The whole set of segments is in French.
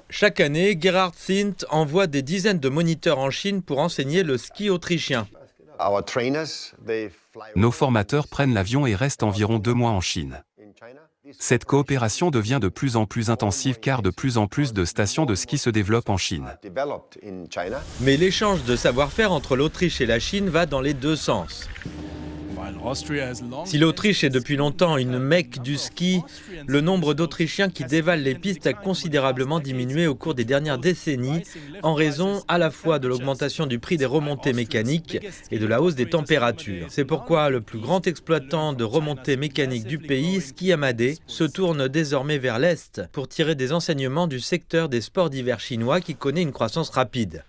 Chaque année, Gerhard Zint envoie des dizaines de moniteurs en Chine pour enseigner le ski autrichien. Nos formateurs prennent l'avion et restent environ 2 mois en Chine. Cette coopération devient de plus en plus intensive car de plus en plus de stations de ski se développent en Chine. Mais l'échange de savoir-faire entre l'Autriche et la Chine va dans les deux sens. Si l'Autriche est depuis longtemps une mecque du ski, le nombre d'Autrichiens qui dévalent les pistes a considérablement diminué au cours des dernières décennies en raison à la fois de l'augmentation du prix des remontées mécaniques et de la hausse des températures. C'est pourquoi le plus grand exploitant de remontées mécaniques du pays, Ski Yamade, se tourne désormais vers l'Est pour tirer des enseignements du secteur des sports d'hiver chinois qui connaît une croissance rapide.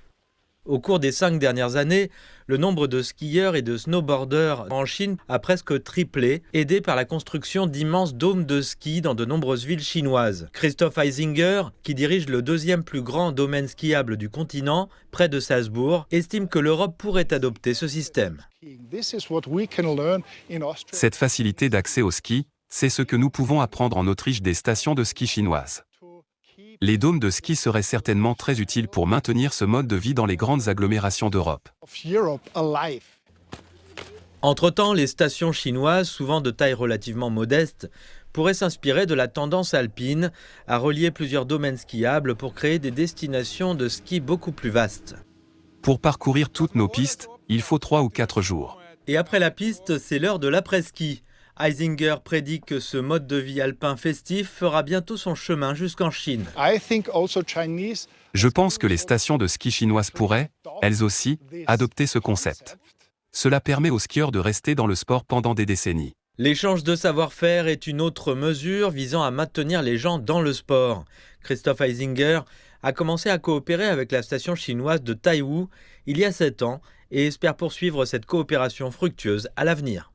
Au cours des 5 dernières années, le nombre de skieurs et de snowboarders en Chine a presque triplé, aidé par la construction d'immenses dômes de ski dans de nombreuses villes chinoises. Christoph Eisinger, qui dirige le deuxième plus grand domaine skiable du continent, près de Salzbourg, estime que l'Europe pourrait adopter ce système. Cette facilité d'accès au ski, c'est ce que nous pouvons apprendre en Autriche des stations de ski chinoises. Les dômes de ski seraient certainement très utiles pour maintenir ce mode de vie dans les grandes agglomérations d'Europe. Entre-temps, les stations chinoises, souvent de taille relativement modeste, pourraient s'inspirer de la tendance alpine à relier plusieurs domaines skiables pour créer des destinations de ski beaucoup plus vastes. Pour parcourir toutes nos pistes, il faut 3 ou 4 jours. Et après la piste, c'est l'heure de l'après-ski. Eisinger prédit que ce mode de vie alpin festif fera bientôt son chemin jusqu'en Chine. Je pense que les stations de ski chinoises pourraient, elles aussi, adopter ce concept. Cela permet aux skieurs de rester dans le sport pendant des décennies. L'échange de savoir-faire est une autre mesure visant à maintenir les gens dans le sport. Christoph Eisinger a commencé à coopérer avec la station chinoise de Taiwu il y a 7 ans et espère poursuivre cette coopération fructueuse à l'avenir.